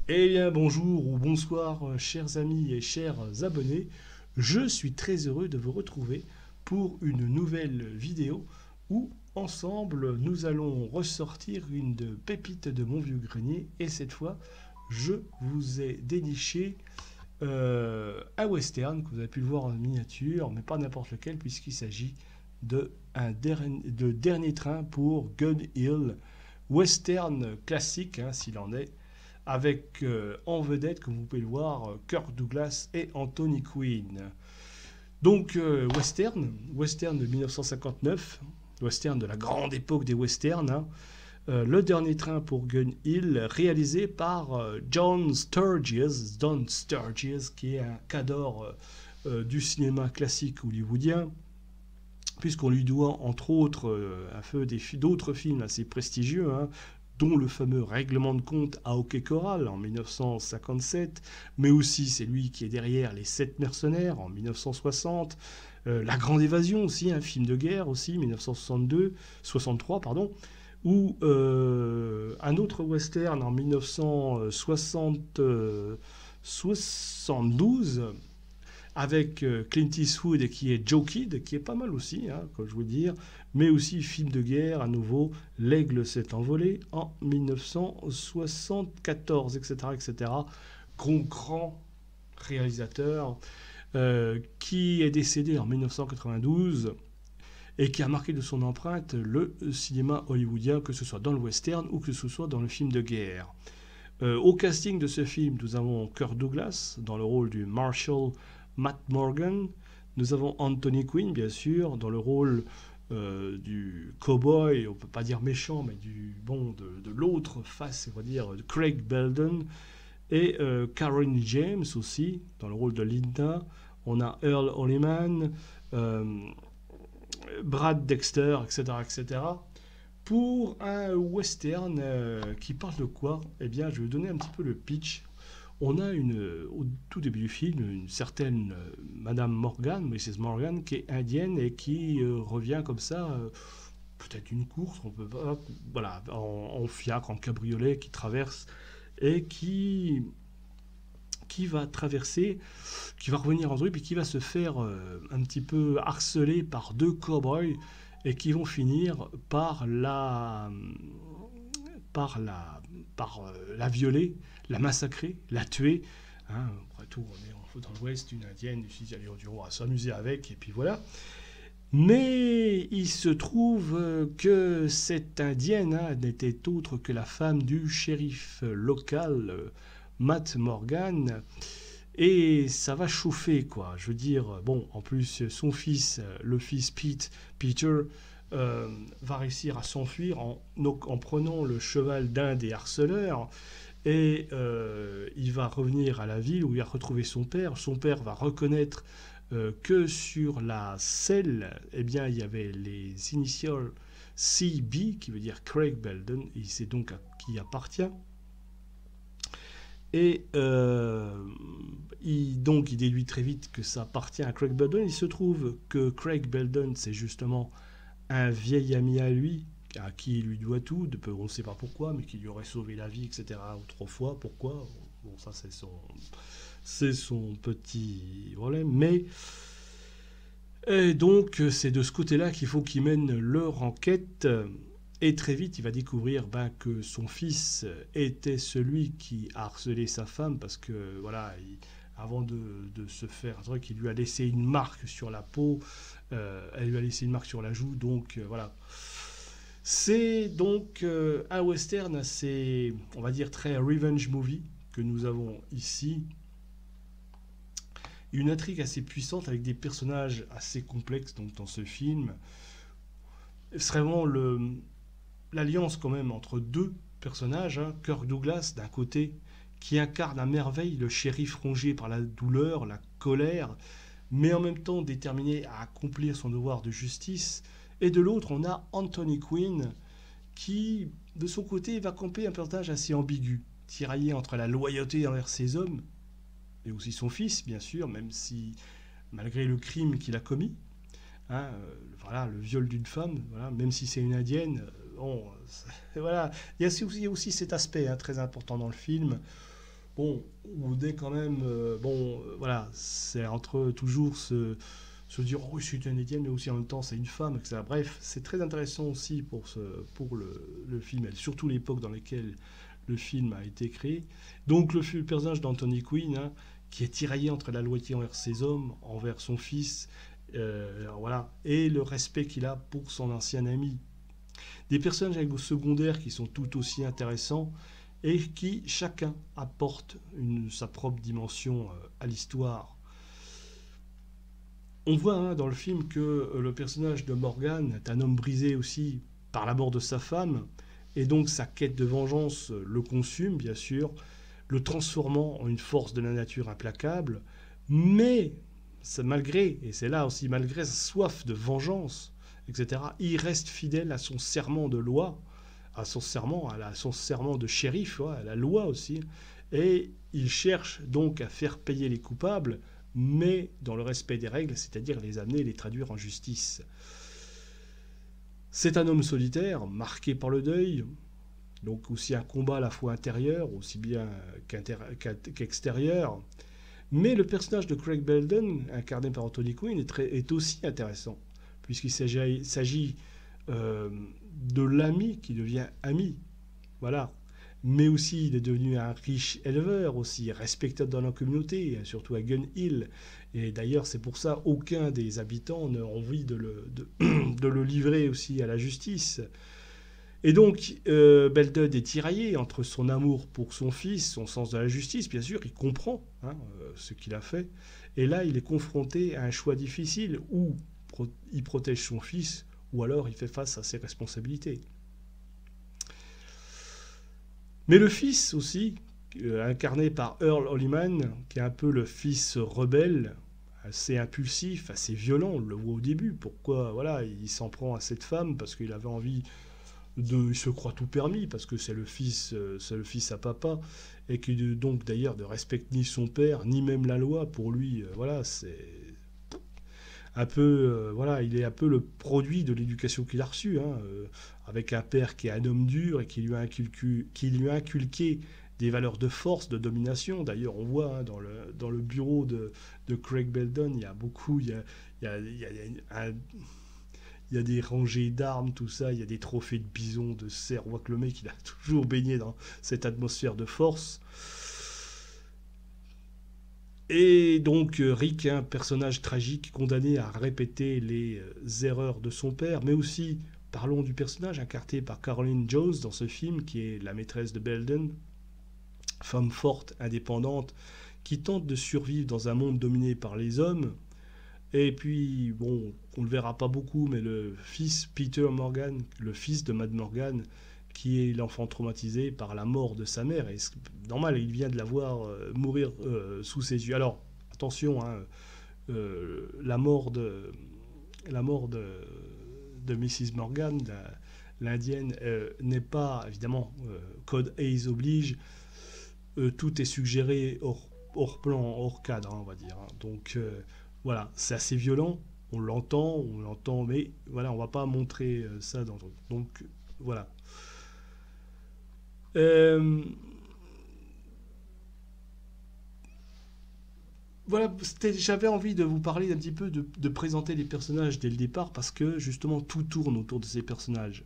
Eh bien, bonjour ou bonsoir, chers amis et chers abonnés. Je suis très heureux de vous retrouver pour une nouvelle vidéo où, ensemble, nous allons ressortir une pépite de mon vieux grenier. Et cette fois, je vous ai déniché un western que vous avez pu le voir en miniature, mais pas n'importe lequel, puisqu'il s'agit de Dernier Train pour Gun Hill. Western classique, hein, s'il en est, avec en vedette, comme vous pouvez le voir, Kirk Douglas et Anthony Quinn. Donc, western de 1959, western de la grande époque des westerns, hein. Le dernier train pour Gun Hill, réalisé par John Sturges, qui est un cadre du cinéma classique hollywoodien, puisqu'on lui doit entre autres d'autres films assez prestigieux, hein, dont le fameux Règlement de compte à Hockey Corral en 1957, mais aussi c'est lui qui est derrière Les Sept Mercenaires en 1960, La Grande Évasion aussi, un film de guerre aussi, 1963, pardon, ou un autre western en 1972 avec Clint Eastwood qui est Joe Kidd, qui est pas mal aussi, hein, comme je vous dire, mais aussi film de guerre, à nouveau, L'Aigle s'est envolé en 1974, etc., etc. Grand réalisateur qui est décédé en 1992 et qui a marqué de son empreinte le cinéma hollywoodien, que ce soit dans le western ou que ce soit dans le film de guerre. Au casting de ce film, nous avons Kirk Douglas dans le rôle du Marshal Matt Morgan. Nous avons Anthony Quinn, bien sûr, dans le rôle du cowboy, on peut pas dire méchant, mais de l'autre face, on va dire, de Craig Belden. Et Karen James aussi, dans le rôle de Linda. On a Earl Holliman, euh, Brad Dexter, etc., etc. Pour un western qui parle de quoi? Eh bien, je vais vous donner un petit peu le pitch. On a au tout début du film une certaine Madame Morgan, Mrs. Morgan, qui est indienne et qui revient comme ça, peut-être une course, on peut pas, voilà, en fiacre, en cabriolet, qui traverse et qui va traverser, qui va revenir en truc, puis qui va se faire un petit peu harceler par deux cow-boys et qui vont finir par la violer, la massacrer, la tuer. Hein, après tout, on est dans l'Ouest, une indienne, ici, on va s'amuser avec, et puis voilà. Mais il se trouve que cette indienne, hein, n'était autre que la femme du shérif local, Matt Morgan, et ça va chauffer, quoi. Je veux dire, bon, en plus, son fils, le fils Peter, va réussir à s'enfuir en prenant le cheval d'un des harceleurs. Et il va revenir à la ville où il va retrouver son père. Son père va reconnaître que sur la selle, eh bien, il y avait les initiales CB, qui veut dire Craig Belden, et c'est donc à qui il appartient. Et donc il déduit très vite que ça appartient à Craig Belden. Il se trouve que Craig Belden, c'est justement un vieil ami à lui, à qui il lui doit tout, on ne sait pas pourquoi, mais qui lui aurait sauvé la vie, etc. Autrefois, pourquoi? Bon, ça c'est son petit problème. Mais et donc c'est de ce côté-là qu'il faut qu'ils mènent leur enquête. Et très vite, il va découvrir que son fils était celui qui a harcelé sa femme parce que voilà, avant de se faire un truc, il lui a laissé une marque sur la peau, elle lui a laissé une marque sur la joue, donc voilà. C'est donc un western assez, on va dire, très revenge movie que nous avons ici. Une intrigue assez puissante avec des personnages assez complexes donc, dans ce film. C'est vraiment l'alliance quand même entre deux personnages, hein. Kirk Douglas d'un côté, qui incarne à merveille le shérif rongé par la douleur, la colère, mais en même temps déterminé à accomplir son devoir de justice. Et de l'autre, on a Anthony Quinn, qui, de son côté, va camper un personnage assez ambigu, tiraillé entre la loyauté envers ses hommes, et aussi son fils, bien sûr, même si, malgré le crime qu'il a commis, hein, voilà, le viol d'une femme, voilà, même si c'est une indienne, bon, voilà, il y a aussi cet aspect, hein, très important dans le film, bon, on est quand même, voilà, c'est entre toujours se dire, oh, c'est une indienne, mais aussi en même temps, c'est une femme, etc. Bref, c'est très intéressant aussi pour le film, et surtout l'époque dans laquelle le film a été créé. Donc, le personnage d'Anthony Quinn, hein, qui est tiraillé entre la loyauté envers ses hommes, envers son fils, voilà, et le respect qu'il a pour son ancien ami. Des personnages secondaires qui sont tout aussi intéressants et qui chacun apporte sa propre dimension à l'histoire. On voit, hein, dans le film que le personnage de Morgan est un homme brisé aussi par la mort de sa femme, et donc sa quête de vengeance le consume, bien sûr, le transformant en une force de la nature implacable, mais malgré, et c'est là aussi, malgré sa soif de vengeance, etc., il reste fidèle à son serment de loi, à son serment de shérif, ouais, à la loi aussi, et il cherche donc à faire payer les coupables, mais dans le respect des règles, c'est-à-dire les amener et les traduire en justice. C'est un homme solitaire, marqué par le deuil, donc aussi un combat à la fois intérieur, aussi bien qu'extérieur. Mais le personnage de Craig Belden, incarné par Anthony Quinn, est aussi intéressant, puisqu'il s'agit euh, de l'ami qui devient ami. Voilà. Mais aussi, il est devenu un riche éleveur aussi, respectable dans la communauté, surtout à Gun Hill. Et d'ailleurs, c'est pour ça aucun des habitants n'a envie de le livrer aussi à la justice. Et donc, Beldud est tiraillé entre son amour pour son fils, son sens de la justice, bien sûr, il comprend, hein, ce qu'il a fait. Et là, il est confronté à un choix difficile, où il protège son fils, ou alors il fait face à ses responsabilités. Mais le fils aussi, incarné par Earl Holliman, qui est un peu le fils rebelle, assez impulsif, assez violent, on le voit au début. Pourquoi, voilà, il s'en prend à cette femme parce qu'il avait envie il se croit tout permis parce que c'est le fils à papa, et qui donc d'ailleurs ne respecte ni son père ni même la loi. Pour lui, voilà, c'est un peu, voilà, il est un peu le produit de l'éducation qu'il a reçue, hein, avec un père qui est un homme dur et qui lui a inculqué des valeurs de force, de domination. D'ailleurs, on voit, hein, dans le bureau de Craig Belden, il y a beaucoup, il y a des rangées d'armes, tout ça, il y a des trophées de bisons, de cerfs. On voit que le mec, il a toujours baigné dans cette atmosphère de force. Et donc Rick est un personnage tragique condamné à répéter les erreurs de son père, mais aussi, parlons du personnage incarné par Caroline Jones dans ce film, qui est la maîtresse de Belden, femme forte, indépendante, qui tente de survivre dans un monde dominé par les hommes. Et puis, bon, on ne le verra pas beaucoup, mais le fils Peter Morgan, le fils de Mad Morgan, qui est l'enfant traumatisé par la mort de sa mère. Et c'est normal, il vient de la voir mourir sous ses yeux. Alors, attention, hein, la mort de Mrs. Morgan, l'indienne, n'est pas, évidemment, Code Hayes oblige, tout est suggéré hors plan, hors cadre, hein, on va dire, hein. Donc, voilà, c'est assez violent, on l'entend, mais voilà, on va pas montrer ça dans... Donc, voilà. Euh, voilà, j'avais envie de vous parler un petit peu, de présenter les personnages dès le départ, parce que justement tout tourne autour de ces personnages.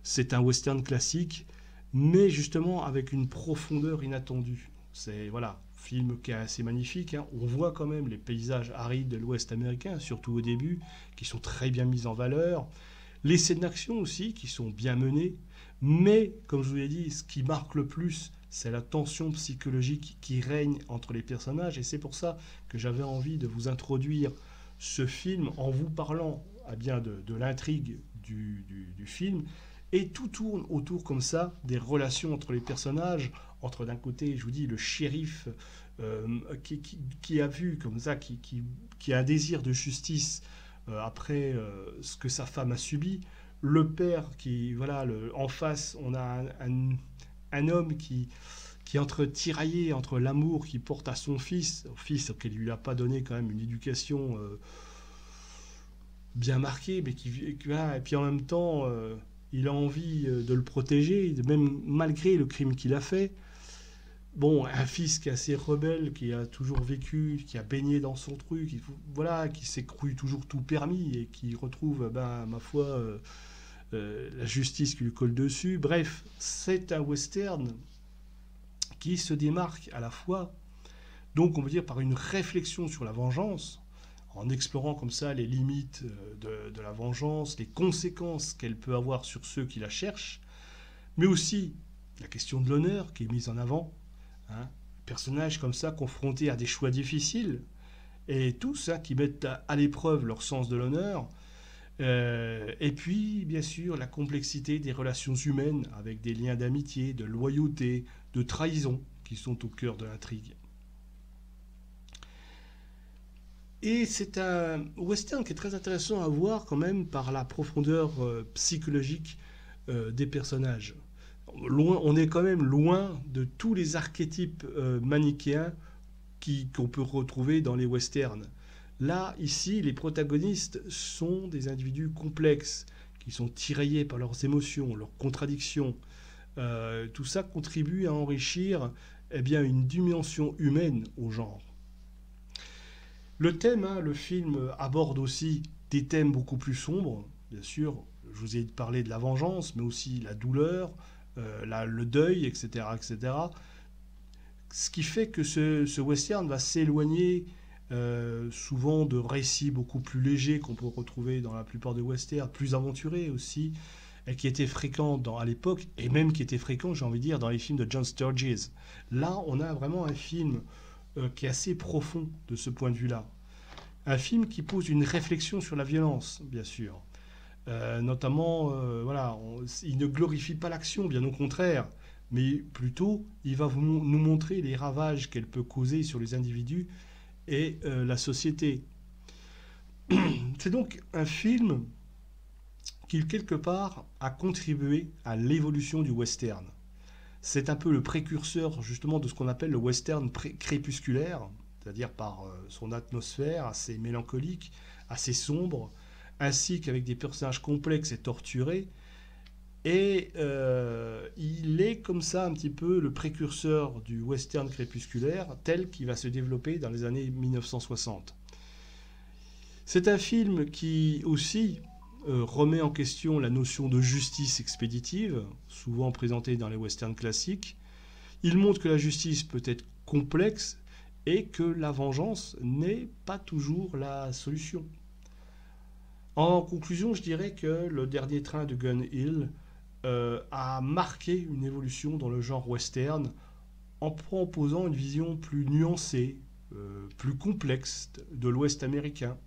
C'est un western classique, mais justement avec une profondeur inattendue. C'est, voilà, film qui est assez magnifique, hein. On voit quand même les paysages arides de l'Ouest américain, surtout au début, qui sont très bien mis en valeur. Les scènes d'action aussi, qui sont bien menées. Mais, comme je vous l'ai dit, ce qui marque le plus, c'est la tension psychologique qui règne entre les personnages. Et c'est pour ça que j'avais envie de vous introduire ce film en vous parlant, bien de l'intrigue du film. Et tout tourne autour comme ça des relations entre les personnages, entre d'un côté, je vous dis, le shérif qui a vu comme ça, qui a un désir de justice après ce que sa femme a subi, le père qui, voilà, en face, on a un homme qui est entre tiraillé entre l'amour qu'il porte à son fils, au fils qui lui a pas donné quand même une éducation bien marquée, mais voilà, et puis en même temps, il a envie de le protéger, même malgré le crime qu'il a fait. bon, un fils qui est assez rebelle, qui a toujours vécu, qui a baigné dans son truc, voilà, qui s'est cru toujours tout permis et qui retrouve, ben, ma foi, la justice qui lui colle dessus. Bref, c'est un western qui se démarque à la fois, donc on peut dire par une réflexion sur la vengeance, en explorant comme ça les limites de la vengeance, les conséquences qu'elle peut avoir sur ceux qui la cherchent, mais aussi la question de l'honneur qui est mise en avant. Hein, personnages comme ça confrontés à des choix difficiles, et tous qui mettent à l'épreuve leur sens de l'honneur. Et puis, bien sûr, la complexité des relations humaines avec des liens d'amitié, de loyauté, de trahison qui sont au cœur de l'intrigue. Et c'est un western qui est très intéressant à voir quand même par la profondeur psychologique des personnages. Loin, on est quand même loin de tous les archétypes manichéens qu'on peut retrouver dans les westerns. Là, ici, les protagonistes sont des individus complexes, qui sont tiraillés par leurs émotions, leurs contradictions. Tout ça contribue à enrichir eh bien, une dimension humaine au genre. Le thème, hein, le film aborde aussi des thèmes beaucoup plus sombres, bien sûr. Je vous ai parlé de la vengeance, mais aussi la douleur, le deuil, etc., etc. Ce qui fait que ce western va s'éloigner souvent de récits beaucoup plus légers qu'on peut retrouver dans la plupart des westerns, plus aventurés aussi, et qui étaient fréquents à l'époque, et même qui étaient fréquents, j'ai envie de dire, dans les films de John Sturges. Là, on a vraiment un film qui est assez profond de ce point de vue-là. Un film qui pose une réflexion sur la violence, bien sûr. Notamment, voilà, il ne glorifie pas l'action, bien au contraire, mais plutôt, il va nous montrer les ravages qu'elle peut causer sur les individus et la société. C'est donc un film qui, quelque part, a contribué à l'évolution du western. C'est un peu le précurseur, justement, de ce qu'on appelle le western crépusculaire, c'est-à-dire par son atmosphère assez mélancolique, assez sombre, ainsi qu'avec des personnages complexes et torturés. Et il est comme ça un petit peu le précurseur du western crépusculaire, tel qu'il va se développer dans les années 1960. C'est un film qui aussi remet en question la notion de justice expéditive, souvent présentée dans les westerns classiques. Il montre que la justice peut être complexe et que la vengeance n'est pas toujours la solution. En conclusion, je dirais que Le Dernier Train de Gun Hill a marqué une évolution dans le genre western en proposant une vision plus nuancée, plus complexe de l'Ouest américain.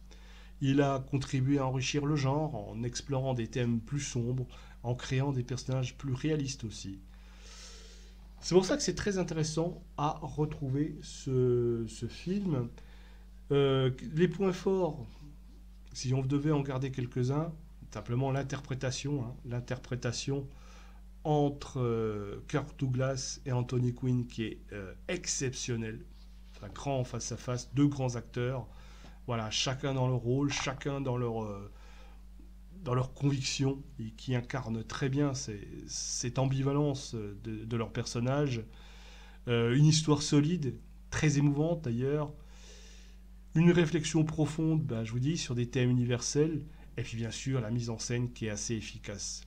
Il a contribué à enrichir le genre en explorant des thèmes plus sombres, en créant des personnages plus réalistes aussi. C'est pour ça que c'est très intéressant à retrouver ce film. Les points forts, si on devait en garder quelques-uns, simplement l'interprétation, hein, l'interprétation entre Kirk Douglas et Anthony Quinn qui est exceptionnelle. Un grand face-à-face, deux grands acteurs, voilà, chacun dans leur rôle, chacun dans leur conviction, et qui incarnent très bien cette ambivalence de leur personnage. Une histoire solide, très émouvante d'ailleurs, une réflexion profonde, ben, je vous dis, sur des thèmes universels, et puis bien sûr la mise en scène qui est assez efficace.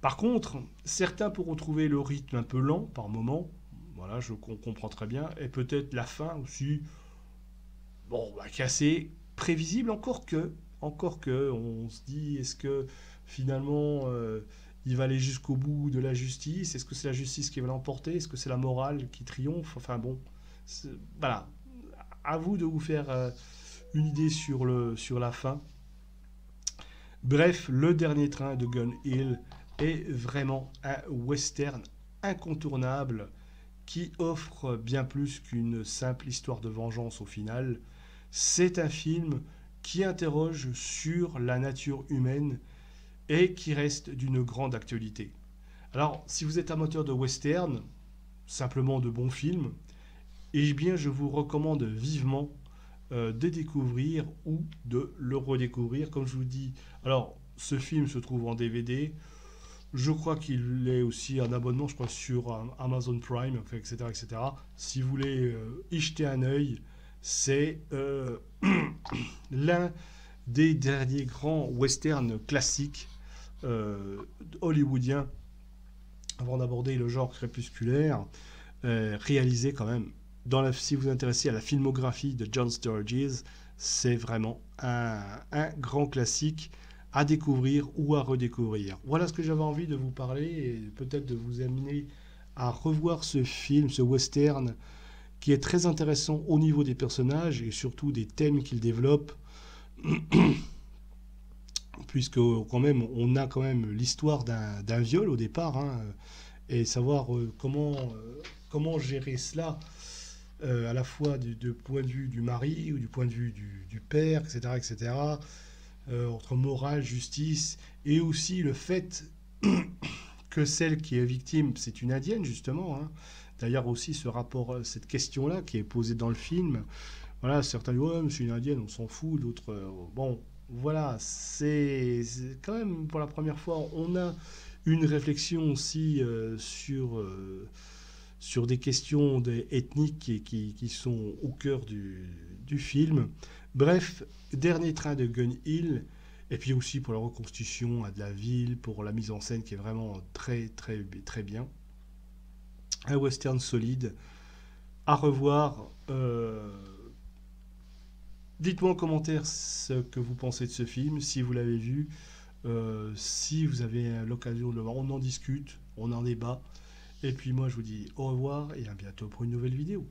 Par contre, certains pourront trouver le rythme un peu lent par moment, voilà, on comprend très bien, et peut-être la fin aussi, bon, bah, qui est assez prévisible, encore que, on se dit, est-ce que finalement il va aller jusqu'au bout de la justice? Est-ce que c'est la justice qui va l'emporter? Est-ce que c'est la morale qui triomphe? Enfin bon, voilà, à vous de vous faire une idée sur la fin. Bref, Le Dernier Train de Gun Hill est vraiment un western incontournable qui offre bien plus qu'une simple histoire de vengeance au final. C'est un film qui interroge sur la nature humaine et qui reste d'une grande actualité. Alors, si vous êtes amateur de western, simplement de bons films, eh bien, je vous recommande vivement de découvrir ou de le redécouvrir. Comme je vous dis, alors, ce film se trouve en DVD. Je crois qu'il est aussi en abonnement, je crois, sur Amazon Prime, enfin, etc., etc. Si vous voulez y jeter un œil, c'est l'un des derniers grands westerns classiques hollywoodiens, avant d'aborder le genre crépusculaire, réalisé quand même. Si vous vous intéressez à la filmographie de John Sturges, c'est vraiment un grand classique à découvrir ou à redécouvrir. Voilà ce que j'avais envie de vous parler et peut-être de vous amener à revoir ce film, ce western, qui est très intéressant au niveau des personnages et surtout des thèmes qu'il développe, puisque quand même on a quand même l'histoire d'un viol au départ, hein, et savoir comment gérer cela à la fois du point de vue du mari ou du point de vue du père, etc., etc., entre morale, justice, et aussi le fait que celle qui est victime, c'est une indienne, justement. Hein. D'ailleurs, aussi, ce rapport, cette question-là qui est posée dans le film, voilà, certains disent, ouais, mais c'est une indienne, on s'en fout, d'autres, bon, voilà, c'est quand même, pour la première fois, on a une réflexion aussi sur des questions ethniques qui sont au cœur du film. Bref, dernier train de Gun Hill, et puis aussi pour la reconstitution de la ville, pour la mise en scène qui est vraiment très très très bien. Un western solide à revoir. Dites-moi en commentaire ce que vous pensez de ce film, si vous l'avez vu, si vous avez l'occasion de le voir. On en discute, on en débat. Et puis moi je vous dis au revoir et à bientôt pour une nouvelle vidéo.